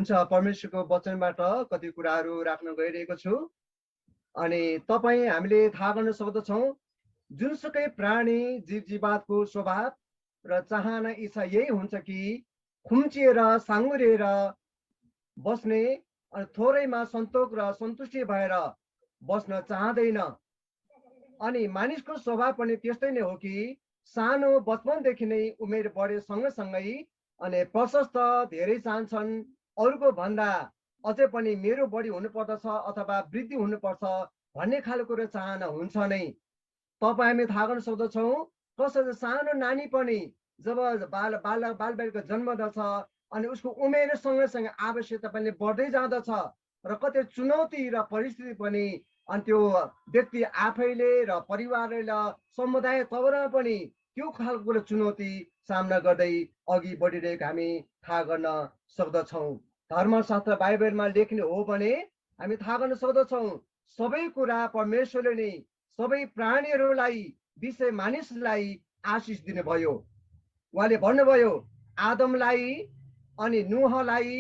हुन्छ, परमेश्वरको वचनबाट कति कुराहरू राख्न गइरहेको छु। अनि हामीले थाहा गर्न सक्दछौँ जुनसुकै प्राणी जीवजीवातको स्वभाव र चाहना इच्छा यही हुन्छ कि खुम्चिएर साङ्गुरिएर बस्ने अनि थोरैमा सन्तोष र सन्तुष्टि भएर बस्न चाहँदैन। अनि मानिसको स्वभाव पनि त्यस्तै नै हो कि सानो बचपनदेखि नै उमेर बढे सँगसँगै अनि प्रशस्त धेरै चाहन्छन्, अरूको भन्दा अझै पनि मेरो बढी हुनुपर्दछ अथवा वृद्धि हुनुपर्छ भन्ने खालको चाहना हुन्छ नै। हामी थाहा गर्न सक्दछौँ कसरी सानो नानी पनि जब बालबालिकाको जन्मदछ अनि उसको उमेर सँगसँगै आवश्यकता पनि बढ्दै जाँदछ र कति चुनौती र परिस्थिति पनि अनि त्यो व्यक्ति आफैले र परिवारले र समुदाय तवरमा पनि त्यो खालको चुनौती सामना गर्दै अघि बढिरहेको हामी थाहा गर्न सक्दछौँ। धर्मशास्त्र बाइबलमा लेख्ने हो भने हामी थाहा गर्न सक्दछौँ सबै कुरा परमेश्वरले नै सबै प्राणीहरूलाई विषय मानिसलाई आशिष दिनुभयो। उहाँले भन्नुभयो आदमलाई अनि नुहलाई,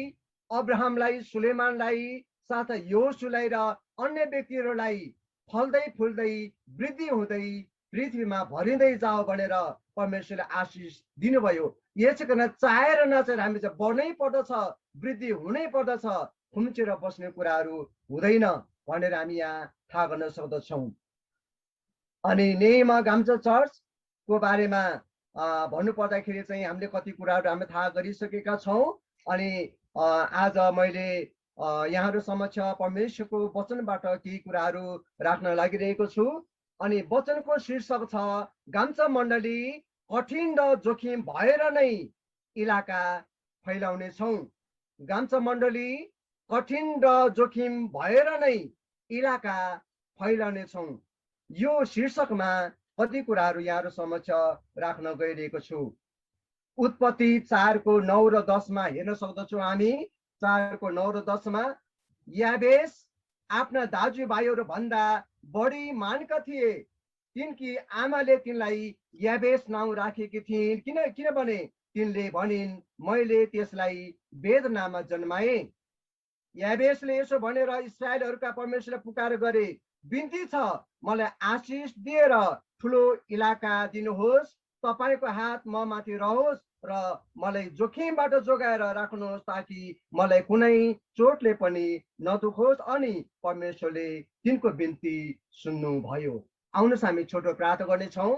अब्राहमलाई, सुलेमानलाई, साथै योसुलाई र अन्य व्यक्तिहरूलाई फल्दै फुल्दै वृद्धि हुँदै पृथ्वीमा भरिँदै जाओ भनेर परमेश्वरले आशिष दिनुभयो। यसै कारण चाहेर नचाहेर हामी चाहिँ बढ्नै पर्दछ, वृद्धि हुनै पर्दछ, खुम्चेर बस्ने कुराहरू हुँदैन भनेर हामी यहाँ थाहा गर्न सक्दछौँ। अनि नेहीमा गाम्चा चर्चको बारेमा भन्नु पर्दाखेरि चाहिँ हामीले कति कुराहरू हामी थाहा गरिसकेका छौँ। अनि आज मैले यहाँहरू समक्ष परमेश्वरको वचनबाट केही कुराहरू राख्न लागिरहेको छु। अनि वचनको शीर्षक छ गाम्चा मण्डली कठिन र जोखिम भएर नै इलाका फैलाउने छौँ। गाम्चा मण्डली कठिन र जोखिम भएर नै इलाका फैलाउने छौँ। यो शीर्षकमा कति कुराहरू यहाँहरू समक्ष राख्न गइरहेको छु। उत्पत्ति 4:9 र 10 हेर्न सक्दछौँ हामी। 4:9 र 10 याबेस आफ्ना दाजुभाइहरू भन्दा बढी मानका थिए, तिनकी आमाले तिनलाई याबेस नाउँ राखेकी थिइन् किनभने तिनले भनिन् मैले त्यसलाई वेदनामा जन्माए। याबेसले यसो भनेर इस्राएलहरूका परमेश्वरलाई पुकार गरे, बिन्ती छ मलाई आशिष दिएर ठुलो इलाका दिनुहोस्, तपाईँको हात म माथि रहोस् र मलाई जोखिमबाट जोगाएर राख्नुहोस् ताकि मलाई कुनै चोटले पनि नदुखोस्। अनि परमेश्वरले तिनको बिन्ती सुन्नुभयो। आउनुहोस् हामी छोटो प्रार्थना गर्नेछौँ।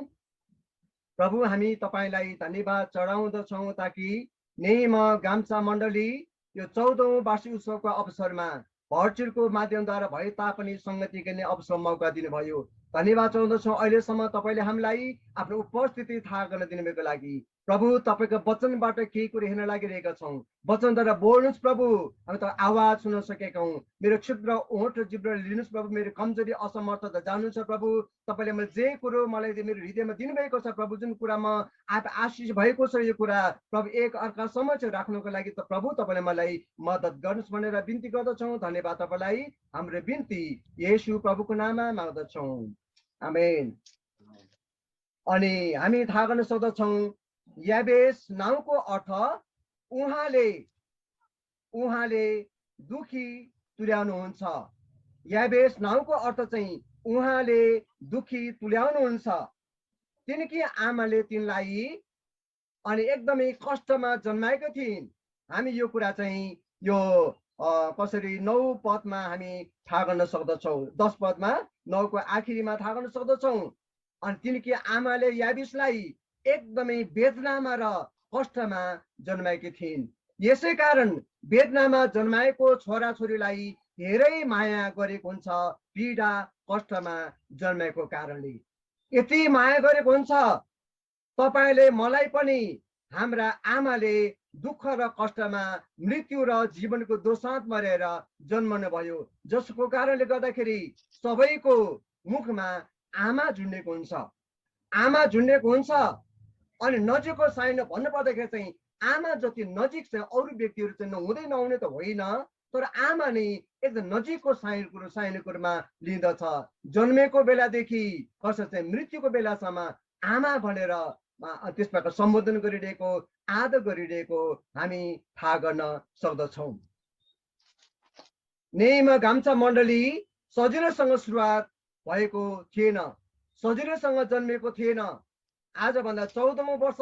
प्रभु हामी तपाईँलाई धन्यवाद चढाउँदछौँ ताकि नेहीमा गाम्चा मण्डली यो 14औं वार्षिक उत्सवको अवसरमा भर्चुअलको माध्यमद्वारा भए तापनि सङ्गति गर्ने अवसर मौका दिनुभयो। धन्यवाद चाहन्छौँ अहिलेसम्म तपाईँले हामीलाई आफ्नो उपस्थिति थाहा गर्न दिनुभएको लागि। प्रभु तपाईँको वचनबाट केही कुरो हेर्न लागिरहेका छौँ। वचनद्वारा बोल्नुहोस् प्रभु, हामी त आवाज सुन्न सकेका हौँ। मेरो क्षुद्र ओठ र जिब्रो लिनुहोस् प्रभु, मेरो कमजोरी असमर्थता जान्नुहुन्छ प्रभु। तपाईँले मैले जे कुरो मलाई मेरो हृदयमा दिनुभएको छ प्रभु, जुन कुरामा आशिष भएको छ यो कुरा प्रभु एक अर्का समक्ष राख्नुको लागि त प्रभु तपाईँले मलाई मद्दत गर्नुहोस् भनेर बिन्ती गर्दछौँ। धन्यवाद तपाईँलाई, हाम्रो बिन्ती येशू प्रभुको नाममा माग्दछौँ, आमेन। अनि हामी थाहा गर्न सक्दछौँ याबेस नाउँको अर्थ उहाँले दुखी तुल्याउनुहुन्छ। याबेस नाउँको अर्थ चाहिँ उहाँले दुखी तुल्याउनुहुन्छ। तिनकी आमाले तिनलाई अनि एकदमै कष्टमा जन्माएको थिइन्। हामी यो कुरा चाहिँ यो कसरी 9 पदमा हामी थाहा गर्न सक्दछौँ, 10 पदमा 9 को आखिरीमा थाहा गर्न सक्दछौँ। अनि तिनकी आमाले याबेसलाई एकदमै वेदनामा र कष्टमा जन्माएकी थिइन्। यसै कारण वेदनामा जन्माएको छोराछोरीलाई धेरै माया गरेको हुन्छ, पीडा कष्टमा जन्माएको कारणले। यति माया गरेको हुन्छ तपाईँले मलाई पनि हाम्रा आमाले दुःख र कष्टमा मृत्यु र जीवनको दोसाँध मरेर जन्मनु भयो, जसको कारणले गर्दाखेरि सबैको मुखमा आमा झुन्डेको हुन्छ। आमा झुन्डेको हुन्छ। अनि नजिकको साइन भन्नु पर्दाखेरि चाहिँ आमा जति नजिक चाहिँ अरू व्यक्तिहरू चाहिँ नहुने त होइन, तर आमा नै एकदम नजिकको साइनकोमा लिँदछ। जन्मेको बेलादेखि कसरी चाहिँ मृत्युको बेलासम्म आमा भनेर त्यसबाट सम्बोधन गरिरहेको, आदर गरिरहेको हामी थाहा गर्न सक्दछौँ। नेहीमा गाम्चा मण्डली सजिलोसँग सुरुवात भएको थिएन, सजिलोसँग जन्मेको थिएन। आजभन्दा 14औं वर्ष,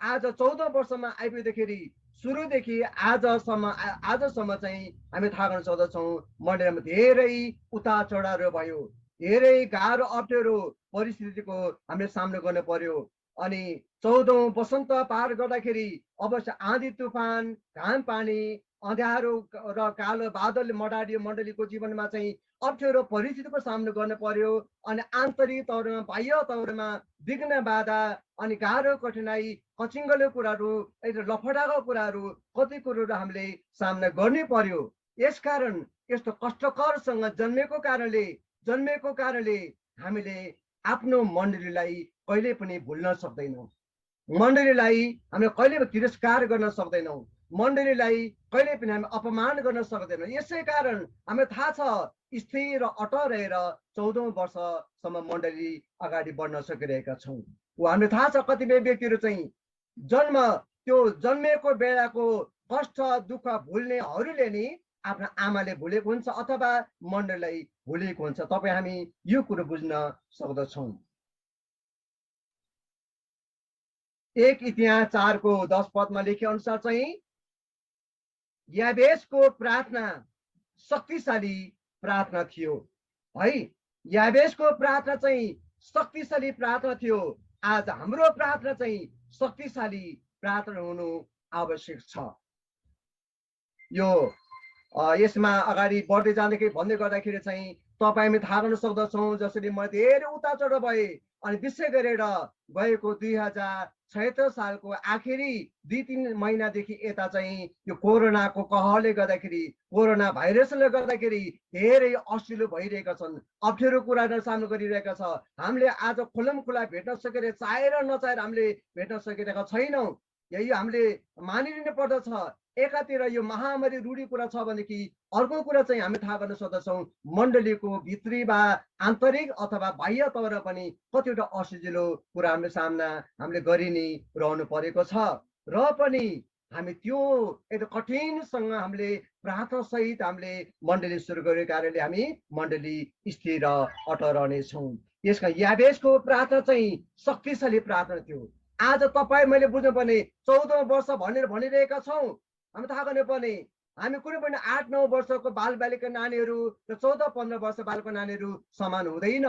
आज 14 वर्षमा आइपुग्दाखेरि सुरुदेखि आजसम्म चाहिँ हामी थाहा गर्न सक्दछौँ मण्डलीमा धेरै उतार चढावहरू भयो, धेरै गाह्रो अप्ठ्यारो परिस्थितिको हामीले सामना गर्नु पर्यो। अनि 14औं वसन्त पार गर्दाखेरि अवश्य आँधी तुफान, घाम पानी, अँध्यारो र कालो बादलले मडारियो मण्डलीको जीवनमा चाहिँ अप्ठ्यारो परिस्थितिको सामना गर्नु पर्यो। अनि आन्तरिक तौरमा, बाह्य तौरमा विघ्न बाधा अनि गाह्रो कठिनाई, कचिङ्गलो कुराहरू, लफडाको कुराहरू, कति कुरोहरू हामीले सामना गर्नै पर्यो। यसकारण यस्तो कष्टकरसँग जन्मेको कारणले हामीले आफ्नो मण्डलीलाई कहिले पनि भुल्न सक्दैनौँ। मण्डलीलाई हामीले कहिले पनि तिरस्कार गर्न सक्दैनौँ। मण्डलीलाई कहिले पनि हामी अपमान गर्न सक्दैनौँ। यसै कारण हामीलाई थाहा छ स्थिर र अटल रहेर 14औं वर्षसम्म मण्डली अगाडि बढ्न सकिरहेका छौँ। हामीलाई थाहा छ कतिपय व्यक्तिहरू चाहिँ त्यो जन्मेको बेलाको कष्ट दुःख भुल्नेहरूले नि आफ्ना आमाले भुलेको हुन्छ अथवा मण्डलीलाई भुलेको हुन्छ। तपाईँ हामी यो कुरो बुझ्न सक्दछौँ। 1 इतिहास 4 को 10 पदमा लेखे अनुसार चाहिँ याबेसको प्रार्थना शक्तिशाली प्रार्थना थियो है। याबेसको प्रार्थना चाहिँ शक्तिशाली प्रार्थना थियो। आज हाम्रो प्रार्थना चाहिँ शक्तिशाली प्रार्थना हुनु आवश्यक छ। यो यसमा अगाडि बढ्दै जाँदाखेरि भन्दै गर्दाखेरि चाहिँ तपाईँ हामी थाहा गर्न सक्दछौँ जसरी म धेरै उतार चढाव भए अनि विशेष गरेर गएको 2076 सालको आखिरी 2-3 महिनादेखि यता चाहिँ यो कोरोनाको कहरले गर्दाखेरि, कोरोना भाइरसले गर्दाखेरि धेरै असिलो भइरहेका छन्, अप्ठ्यारो कुराहरू सामना गरिरहेका छ। हामीले आज खुलमखुला भेट्न सकेर चाहेर नचाहेर हामीले भेट्न सकिरहेका छैनौँ। यही हामीले मानिलिनु पर्दछ। एकातिर यो महामारी रूढी कुरा छ भनेदेखि अर्को कुरा चाहिँ हामी थाहा गर्न सक्दछौँ मण्डलीको भित्री वा आन्तरिक अथवा बाह्य तौर पनि कतिवटा असजिलो कुरा हामीले गरि नै रहनु परेको छ। र पनि हामी त्यो एकदम कठिनसँग हामीले प्रार्थना सहित हामीले मण्डली सुरु गरेको कारणले हामी मण्डली स्थिर र अटल रहनेछौँ। यसका याबेसको प्रार्थना चाहिँ शक्तिशाली प्रार्थना थियो। आज तपाईँ मैले बुझ्नुपर्ने 14 वर्ष भनेर भनिरहेका छौँ। हामी थाहा गर्नुपर्ने हामी कुनै पनि 8-9 वर्षको बालबालिका नानीहरू र 14-15 वर्ष बालको नानीहरू समान हुँदैन।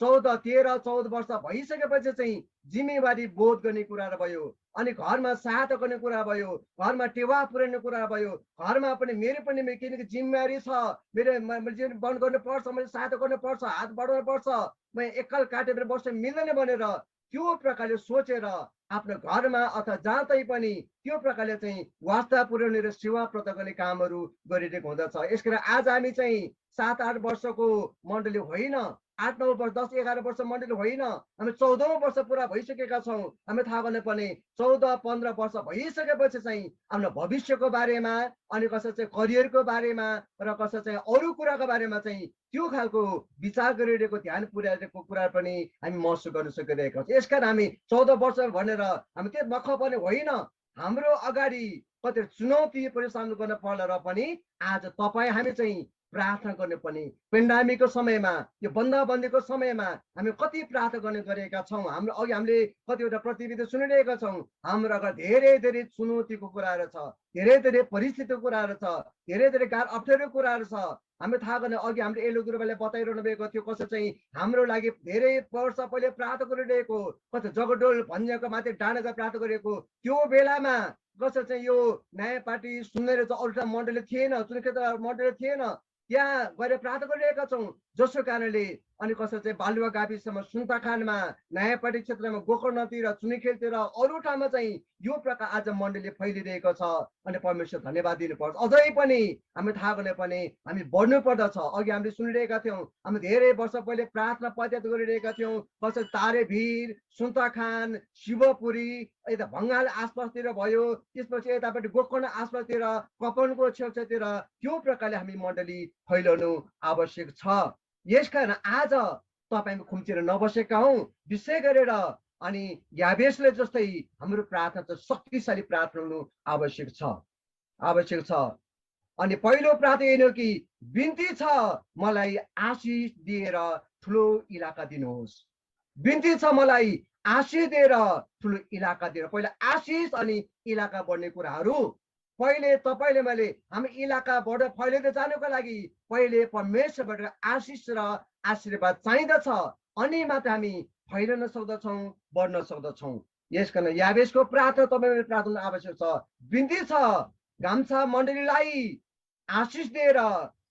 14-13-14 वर्ष भइसकेपछि चाहिँ जिम्मेवारी बोध गर्ने कुरा भयो, अनि घरमा सहायता गर्ने कुरा भयो, घरमा टेवा पुर्याउने कुरा भयो, घरमा पनि मेरो पनि किनकि जिम्मेवारी छ, मैले बन्द गर्नुपर्छ, मैले सहायता गर्नुपर्छ, हात बढाउनु पर्छ, म एक्काल काटेर बस्न मिल्दैन भनेर त्यो प्रकारले सोचेर आफ्नो घरमा अथवा जहाँ तै पनि त्यो प्रकारले चाहिँ वास्ता पुर्याउने र सेवा प्रदान गर्ने कामहरू गरिरहेको हुँदछ। यसकारण आज हामी चाहिँ 7-8 वर्षको मण्डली होइन, 8-9 वर्ष 10-11 वर्ष मण्डली होइन, हामी 14औं वर्ष पुरा भइसकेका छौँ। हामी थाहा गर्नुपर्ने 14-15 वर्ष भइसकेपछि चाहिँ आफ्नो भविष्यको बारेमा अनि कसै चाहिँ करियरको बारेमा र कसै चाहिँ अरू कुराको बारेमा चाहिँ त्यो खालको विचार गरिरहेको, ध्यान पुर्याइरहेको कुरा पनि हामी महसुस गर्न सकिरहेका छौँ। यसकारण हामी 14 वर्ष भनेर हामी त्यो मख पनि होइन, हाम्रो अगाडि कति चुनौती पनि सामना गर्न पर्ला र पनि आज तपाईँ हामी चाहिँ प्रार्थना गर्नुपर्ने पेन्डामीको समयमा, यो बन्दाबन्दीको समयमा हामी कति प्रार्थना गर्ने गरेका छौँ। हाम्रो अघि हामीले कतिवटा प्रतिविधि सुनिरहेका छौँ। हाम्रो अगाडि धेरै धेरै चुनौतीको कुराहरू छ, धेरै धेरै परिस्थितिको कुराहरू छ, धेरै धेरै गाह्रो अप्ठ्यारो कुराहरू छ। हामी थाहा गर्ने अघि हामीले एलो गुरुबाले बताइरहनु भएको थियो कसो चाहिँ हाम्रो लागि धेरै वर्ष पहिले प्रार्थना गरिरहेको, कसो जगडोल भन्ज्याको माथि डाँडाको प्रार्थना गरेको त्यो बेलामा कसो चाहिँ यो नयाँ पार्टी सुनेर चाहिँ अरू मण्डली थिएन, चुनखेत मण्डली थिएन, त्यहाँ गएर प्रार्थना गरिरहेका छौँ। जसको कारणले अनि कसो चाहिँ बालुवा गाविसमा, सुन्ताखानमा, नयाँपाटी क्षेत्रमा, गोकर्णतिर, चुनिखेलतिर अरू ठाउँमा चाहिँ यो प्रकार आज मण्डली फैलिरहेको छ। अनि परमेश्वर धन्यवाद दिनुपर्छ। अझै पनि हामी थाहा गर्नुपर्ने हामी बढ्नु पर्दछ। अघि हामीले सुनिरहेका थियौँ, हामी धेरै वर्ष पहिले प्रार्थना पदयात्रा गरिरहेका थियौँ। कसै तारेभिर, सुन्ताखान, शिवपुरी, यता भङ्गाल आसपासतिर भयो, त्यसपछि यतापट्टि गोकर्ण आसपासतिर, कपनको छेउछाउतिर त्यो प्रकारले हामी मण्डली फैलाउनु आवश्यक छ। यसकारण आज तपाईँ खुम्चेर नबसेका हौँ, विशेष गरेर अनि याबेसले जस्तै हाम्रो प्रार्थना चाहिँ शक्तिशाली प्रार्थना हुनु आवश्यक छ। अनि पहिलो प्रार्थना यही हो कि बिन्ती छ मलाई आशिष दिएर ठुलो इलाका दिनुहोस्। बिन्ती छ मलाई आशिष दिएर ठुलो इलाका दिएर। पहिला आशिष अनि इलाका बढ्ने कुराहरू। पहिले तपाईँले मैले हामी इलाकाबाट फैलिँदै जानको लागि पहिले परमेश्वरबाट आशिष र आशीर्वाद चाहिँदछ, अनि मात्र हामी फैलिन सक्दछौँ, बढ्न सक्दछौँ। यस कारण याबेसको प्रार्थना तपाईँले प्रार्थना आवश्यक छ। बिन्ती छ गाम्छा मण्डलीलाई आशिष दिएर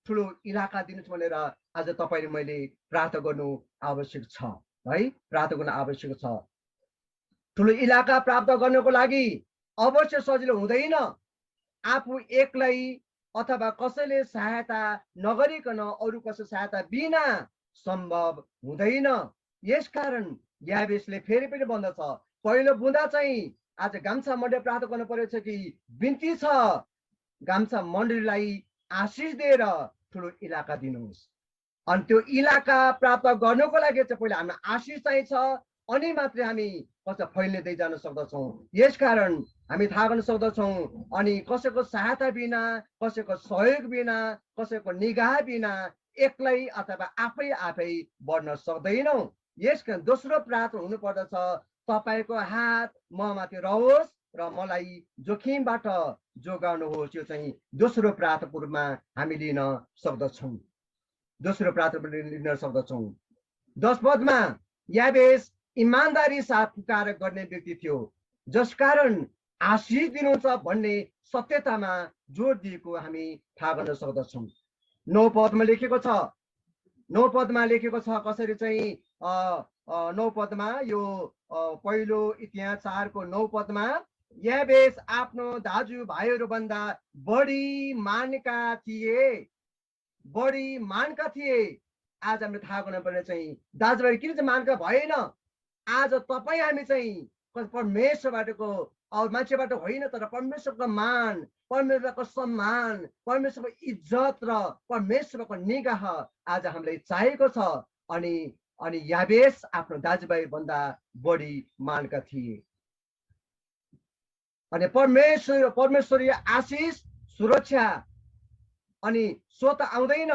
ठुलो इलाका दिनुहोस् भनेर आज तपाईँले मैले प्रार्थना गर्नु आवश्यक छ है, प्रार्थना गर्नु आवश्यक छ। ठुलो इलाका प्राप्त गर्नको लागि अवश्य सजिलो हुँदैन। आफू एक्लै अथवा कसैले सहायता नगरिकन अरू कसै सहायता बिना सम्भव हुँदैन। यसकारण याबेसले फेरि पनि भन्दछ, पहिलो बुँदा चाहिँ आज गाम्छा मण्डली प्राप्त गर्नु परेको छ कि बिन्ती छ गाम्छा मण्डलीलाई आशिष दिएर ठुलो इलाका दिनुहोस्। अनि त्यो इलाका प्राप्त गर्नको लागि चाहिँ पहिला हामीलाई आशिष चाहिन्छ, अनि मात्रै हामी कसै फैलिँदै जान सक्दछौँ। यसकारण हामी थाहा गर्न सक्दछौँ अनि कसैको सहायता बिना, कसैको सहयोग बिना, कसैको निगाह बिना एक्लै अथवा आफै बढ्न सक्दैनौँ। यसकारण दोस्रो प्रार्थना हुनुपर्दछ, तपाईँको हात म माथि रहोस् र मलाई जोखिमबाट जोगाउनुहोस्। यो चाहिँ दोस्रो प्रार्थनाको रूपमा हामी लिन सक्दछौँ, दोस्रो प्रार्थना लिन सक्दछौँ। 10 पदमा याबेस इमान्दारी साथ पुकार गर्ने व्यक्ति थियो, जसकारण आशिष दिनुहुन्छ भन्ने सत्यतामा जोड दिएको हामी थाहा गर्न सक्दछौँ। 9 पदमा लेखेको छ, 9 पदमा लेखेको छ कसरी चाहिँ 9 पदमा यो पहिलो इतिहास 4 को 9 पदमा याबेस आफ्नो दाजुभाइहरू भन्दा बढी मानका थिए, बढी मानका थिए। आज हामीले थाहा गर्नुपर्ने चाहिँ दाजुभाइ किन चाहिँ मानका भएन? आज तपाईँ हामी चाहिँ परमेश्वरबाटको मान्छेबाट होइन, तर परमेश्वरको मान, परमेश्वरको सम्मान, परमेश्वरको इज्जत र परमेश्वरको निगाह आज हामीलाई चाहिएको छ। अनि याबेस आफ्नो दाजुभाइ भन्दा बढी मानका थिए। अनि परमेश्वरीय आशिष, सुरक्षा अनि स्वत आउँदैन,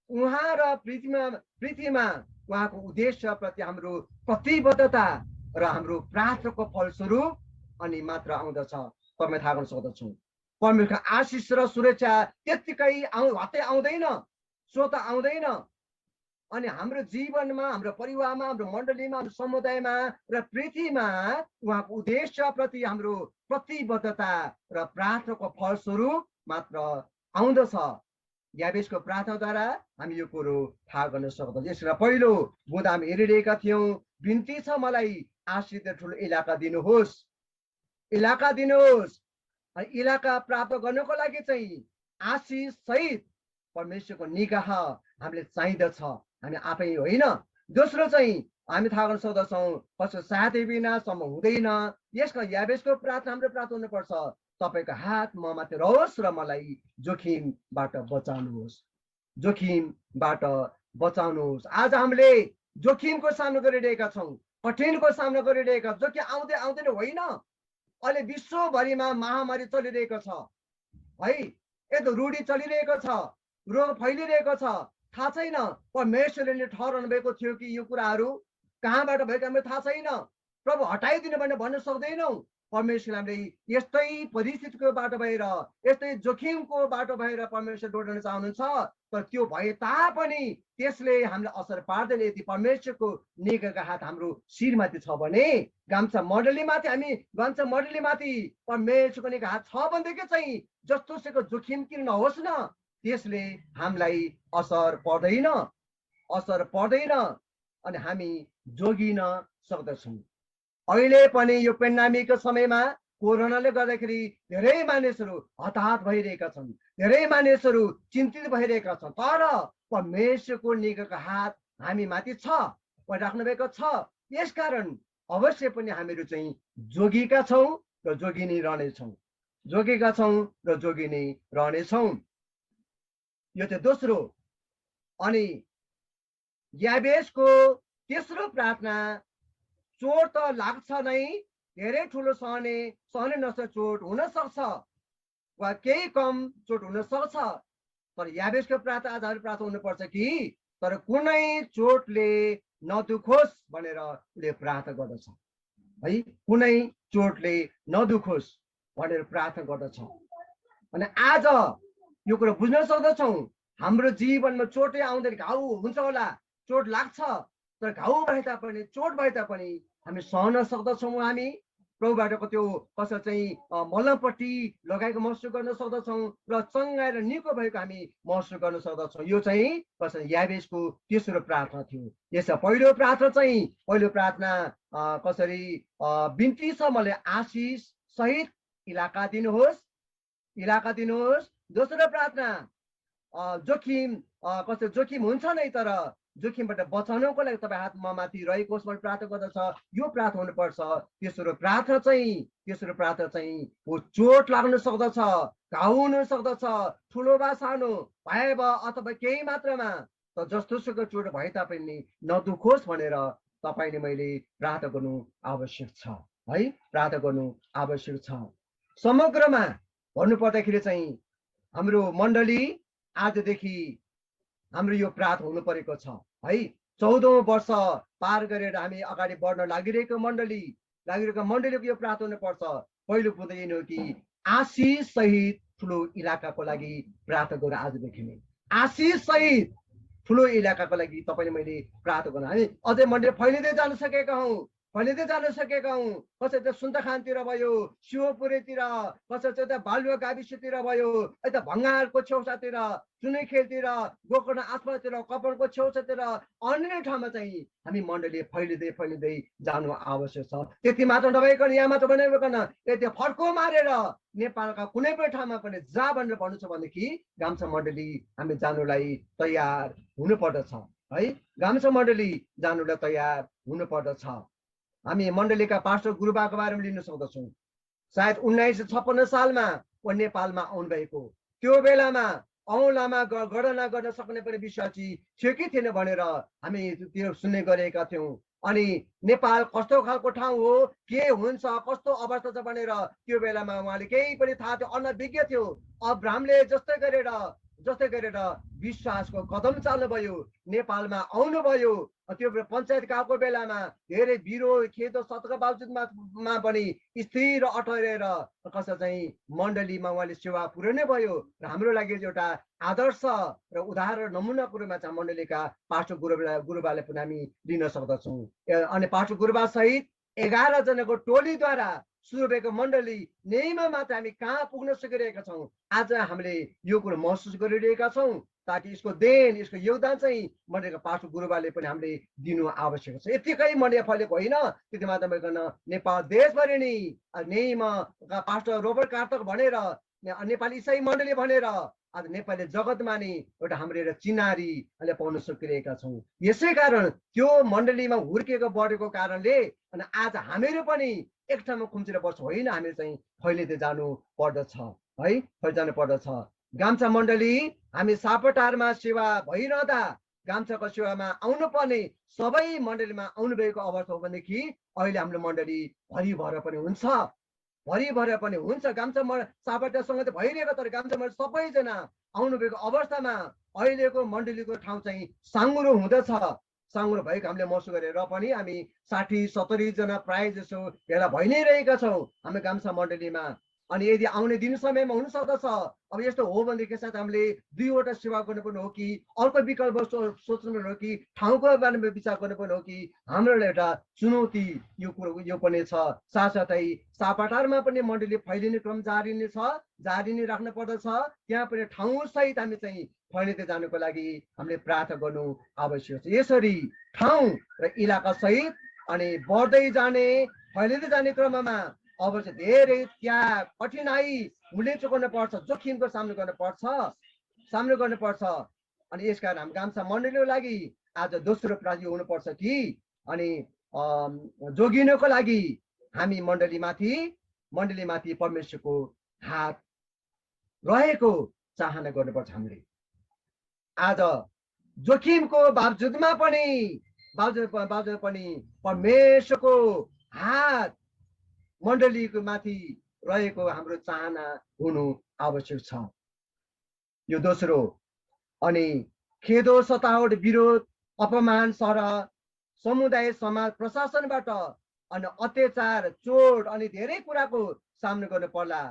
उहाँ र पृथ्वीमा उहाँको उद्देश्य प्रति हाम्रो प्रतिबद्धता र हाम्रो प्रार्थनाको फलस्वरूप अनि मात्र आउँदछ। तपाईँ थाहा गर्न सक्दछौँ परमेश्वरको आशिष र सुरक्षा त्यत्तिकै हत्तै आउँदैन, स्वत आउँदैन। अनि हाम्रो जीवनमा, हाम्रो परिवारमा, हाम्रो मण्डलीमा, हाम्रो समुदायमा र पृथ्वीमा उहाँको उद्देश्य प्रति हाम्रो प्रतिबद्धता र प्रार्थनाको फलस्वरूप मात्र आउँदछ। याबेसको प्रार्थनाद्वारा हामी यो कुरो थाहा गर्न सक्दछौँ। यसमा पहिलो बुँदा हामी हेरिरहेका थियौँ, बिन्ती छ मलाई आशिष ठुलो इलाका दिनुहोस्, इलाका दिनुहोस्। अनि इलाका प्राप्त गर्नको लागि चाहिँ आशिष सहित परमेश्वरको निगाह हामीले चाहिँदछ, हामी आफै होइन। दोस्रो चाहिँ हामी थाहा गर्न सक्दछौँ कसैको साथै बिना सम्भव हुँदैन। यसमा याबेसको प्रार्थना हाम्रो प्रार्थना हुनुपर्छ, तपाईँको हात म माथि रहोस् र मलाई जोखिमबाट बचाउनुहोस्, जोखिमबाट बचाउनुहोस्। आज हामीले जोखिमको सामना गरिरहेका छौँ, कठिनको सामना गरिरहेका, जो कि आउँदैन होइन। अहिले विश्वभरिमा महामारी चलिरहेको छ है, यस्तो रूढी चलिरहेको छ, रोग फैलिरहेको छ, थाहा छैन परमेश्वरले नै ठहराउनु भएको थियो कि यो कुराहरू कहाँबाट भएको हामीलाई थाहा छैन। प्रभु हटाइदिनु भनेर भन्न सक्दैनौँ। परमेश्वरले हामीले यस्तै परिस्थितिको बाटो भएर, यस्तै जोखिमको बाटो भएर परमेश्वर जोड्न चाहनुहुन्छ, तर त्यो भए तापनि त्यसले हामीलाई असर पार्दैन यदि परमेश्वरको निगाहको हात हाम्रो शिरमाथि छ भने। गाम्छा मण्डलीमाथि परमेश्वरको निगाह हात छ भनेदेखि चाहिँ जस्तोसुकै जोखिम किन नहोस् न, त्यसले हामीलाई असर पर्दैन अनि हामी जोगिन सक्दछौँ। अहिले पनि यो पेन्डेमिकको समयमा कोरोनाले गर्दाखेरि धेरै मानिसहरू हताहत भइरहेका छन्, धेरै मानिसहरू चिन्तित भइरहेका छन्, तर परमेश्वरको निगाहको हात हामी माथि छ, राख्नुभएको छ। यसकारण अवश्य पनि हामीहरू चाहिँ जोगीका छौँ र जोगिनी रहनेछौँ, जोगेका छौँ र जोगिनी रहनेछौँ। यो चाहिँ दोस्रो। अनि याबेसको तेस्रो प्रार्थना, चोट त लाग्छ नै, धेरै ठुलो सहने नसक्ने चोट हुन सक्छ, वा केही कम चोट हुन सक्छ। तर याबेसको प्रार्थना आजहरू प्रार्थना हुनुपर्छ कि तर कुनै चोटले नदुखोस् भनेर उसले प्रार्थना गर्दछ है। कुनै चोटले नदुखोस् भनेर प्रार्थना गर्दछ। अनि आज यो कुरा बुझ्न सक्दछौँ हाम्रो जीवनमा चोटै आउँदैन, घाउ हुन्छ होला, चोट लाग्छ, तर घाउ भए तापनि चोट भए तापनि हामी सहन सक्दछौँ। हामी प्रभुबाट त्यो कसै चाहिँ मलमपट्टि लगाएको महसुस गर्न सक्दछौँ र चङ्गाएर निको भएको हामी महसुस गर्न सक्दछौँ। यो चाहिँ कसै याबेसको तेस्रो प्रार्थना थियो। यसो पहिलो प्रार्थना चाहिँ पहिलो प्रार्थना कसरी बिन्ती छ, मलाई आशिष सहित इलाका दिनुहोस्, इलाका दिनुहोस्। दोस्रो प्रार्थना जोखिम कस्तो जोखिम हुन्छ नै, तर जोखिमबाट बचाउनको लागि तपाईँ हात माथि रहेको होस् भनेर प्रार्थना गर्दछ। यो प्रार्थना हुनुपर्छ। तेस्रो प्रार्थना चाहिँ हो चोट लाग्न सक्दछ, घाउ हुन सक्दछ, ठुलो वा सानो, भए अथवा केही मात्रामा, त जस्तोसुकै चोट भए तापनि नदुखोस् भनेर तपाईँले मैले प्रार्थना गर्नु आवश्यक छ है, प्रार्थना गर्नु आवश्यक छ। समग्रमा भन्नु पर्दाखेरि चाहिँ हाम्रो मण्डली आजदेखि हाम्रो यो प्रार्थना हुनु परेको छ है। 14औं वर्ष पार गरेर हामी अगाडि बढ्न लागिरहेको मण्डलीको यो प्रार्थना हुनुपर्छ। पहिलो कुरो यही हो कि आशिष सहित ठुलो इलाकाको लागि प्रार्थना गरौँ। आजदेखि नै आशिष सहित ठुलो इलाकाको लागि तपाईँले मैले प्रार्थना गर्नु। हामी अझै मण्डली फैलिँदै जान सकेका हौँ, कसै त सुन्तखानतिर भयो, शिवपुरीतिर, कसै चाहिँ त बालुवा गाविसतिर भयो, यता भङ्गारको छेउछातिर, चुनेखेलतिर, गोकर्ण आसपासतिर, कपडको छेउछातिर, अन्य ठाउँमा चाहिँ हामी मण्डली फैलिँदै जानु आवश्यक छ। त्यति मात्र नभइकन, यहाँ मात्र बनाइकन यति फर्को मारेर नेपालका कुनै पनि ठाउँमा पनि जा भनेर भन्नु छ भनेदेखि गाम्सा मण्डली हामी जानुलाई तयार हुनुपर्दछ है। गाम्सा मण्डली जानुलाई तयार हुनुपर्दछ। हामी मण्डलीका पास्टर गुरुबाको बारेमा लिन सक्दछौँ। सायद 1956 सालमा ऊ नेपालमा आउनुभएको, त्यो बेलामा औँलामा गणना गर्न सक्ने पनि विश्वासी थियो कि थिएन भनेर हामी त्यो सुन्ने गरेका थियौँ। अनि नेपाल कस्तो खालको ठाउँ हो, के हुन्छ, कस्तो अवस्था छ भनेर त्यो बेलामा उहाँले केही पनि थाहा थियो, अनभिज्ञ थियो। अब्राहमले जस्तै गरेर विश्वासको कदम चाल्नुभयो, नेपालमा आउनुभयो। त्यो पञ्चायत कालको बेलामा धेरै विरोध खेदो सतका बावजुदमा पनि स्थिर अठरेर कसै चाहिँ मण्डलीमा उहाँले सेवा पुर्याउनु भयो। र हाम्रो लागि एउटा आदर्श र उदाहरण नमुनाको रूपमा चाहिँ मण्डलीका पास्टर गुरुबालाई पनि हामी लिन सक्दछौँ। अनि पास्टर गुरुबा सहित 11 जनाको टोलीद्वारा सुरु भएको मण्डली नेमा मात्र हामी कहाँ पुग्न सकिरहेका छौँ। आज हामीले यो कुरो महसुस गरिरहेका छौँ, ताकि यसको देन, यसको योगदान चाहिँ मण्डलीका पास्टर गुरुबाले पनि हामीले दिनु आवश्यक छ। यतिकै मण्डली फैलेको होइन, त्यति मात्र भइकन नेपाल देशभरि नै नेमा पास्टर रोबर्ट कार्तर भनेर, नेपाली इसाई मण्डली भनेर आज नेपाली जगतमा नि एउटा हाम्रो एउटा चिनारी अहिले पाउन सकिरहेका छौँ। यसै कारण त्यो मण्डलीमा हुर्केको बढेको कारणले अनि आज हामीहरू पनि एक ठाउँमा खुम्चेर बस्छ होइन, हामी चाहिँ फैलिँदै जानु पर्दछ है, फैलिजानु पर्दछ। गाम्सा मण्डली हामी सापटारमा सेवा भइरहँदा गाम्साको सेवामा आउनुपर्ने सबै मण्डलीमा आउनुभएको अवस्था हो भनेदेखि अहिले हाम्रो मण्डली भरि भएर पनि हुन्छ। गाम्सा सापटासँग त भइरहेको, तर गाम्सा मण्डली सबैजना आउनुभएको अवस्थामा अहिलेको मण्डलीको ठाउँ चाहिँ साँगुरो हुँदछ। साँगुरो भएको हामीले महसुस गरेर पनि हामी 60-70 जना प्राय जसो भेला भइ नै रहेका छौँ हामी गाम्सा मण्डलीमा। अनि यदि आउने दिन समयमा हुन सक्दछ अब यस्तो हो भनेदेखि सायद हामीले 2वटा सेवा गर्नुपर्ने हो कि अर्को विकल्प सोच्नुपर्ने हो कि ठाउँको बारेमा विचार गर्नुपर्ने हो कि हाम्रो एउटा चुनौती यो कुरो यो पनि छ। साथसाथै सापटारमा पनि मण्डली फैलिने क्रम जारी नै राख्नु पर्दछ। त्यहाँ पनि ठाउँ सहित हामी चाहिँ फैलिँदै जानुको लागि हामीले प्रार्थना गर्नु आवश्यक छ। यसरी ठाउँ र इलाका सहित अनि बढ्दै जाने फैलिँदै जाने क्रममा अवश्य धेरै त्याग, कठिनाई मूल्य चुकाउनु पर्छ, जोखिमको सामना गर्नुपर्छ। अनि यसकारण हामी गाम्सा मण्डलीको लागि आज दोस्रो प्रार्थना हुनुपर्छ कि अनि जोगिनको लागि हामी मण्डलीमाथि परमेश्वरको हात रहेको चाहना गर्नुपर्छ। हामीले आज जोखिमको बावजुदमा पनि परमेश्वरको हात मण्डलीको माथि रहेको हाम्रो चाहना हुनु आवश्यक छ। यो दोस्रो। अनि खेदो, सतावट, विरोध, अपमान, सरह, समुदाय, समाज, प्रशासनबाट अनि अत्याचार, चोट अनि धेरै कुराको सामना गर्नु पर्ला,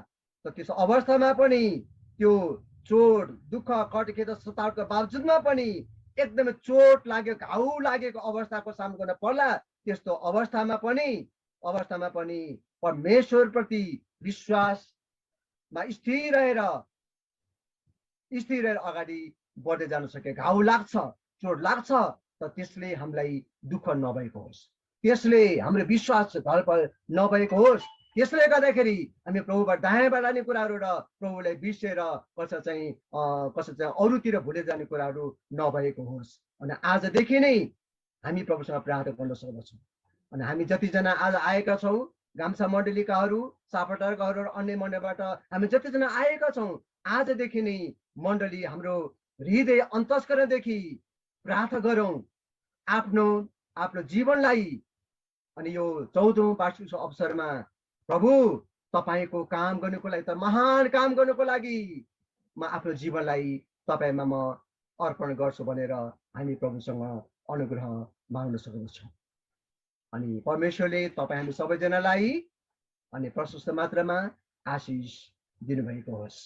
त त्यस अवस्थामा पनि त्यो चोट, दुःख, खटखेद, सतावटको बावजुदमा पनि एकदमै चोट लागेको, घाउ लागेको अवस्थाको सामना गर्न पर्ला, त्यस्तो अवस्थामा पनि परमेश्वरप्रति विश्वासमा स्थिर रहेर अगाडि बढ्दै जान सके। घाउ लाग्छ, चोट लाग्छ, त त्यसले हामीलाई दुःख नभएको होस्, त्यसले हाम्रो विश्वास घर पर नभएको होस्, त्यसले गर्दाखेरि हामी प्रभुबाट दायाँबाट जाने कुराहरू र प्रभुलाई बिर्सेर कसै चाहिँ अरूतिर भुले जाने कुराहरू नभएको होस्। अनि आजदेखि नै हामी प्रभुसँग प्रार्थना गर्न सक्दछौँ। अनि हामी जतिजना आज आएका छौँ, गाम्सा मण्डलीकाहरू, सापटारकाहरू र अन्य मण्डलीबाट हामी जतिजना आएका छौँ, आजदेखि नै मण्डली हाम्रो हृदय अन्तस्करणदेखि प्रार्थना गरौँ आफ्नो जीवनलाई। अनि यो 14औं वार्षिक अवसरमा प्रभु तपाईँको काम गर्नुको लागि, त महान काम गर्नुको लागि म आफ्नो जीवनलाई तपाईँमा म अर्पण गर्छु भनेर हामी प्रभुसँग अनुग्रह माग्न सक्दछौँ। अनि परमेश्वरले तपाईँ हामी सबैजनालाई अनि प्रशस्त मात्रामा आशिष दिनुभएको होस्।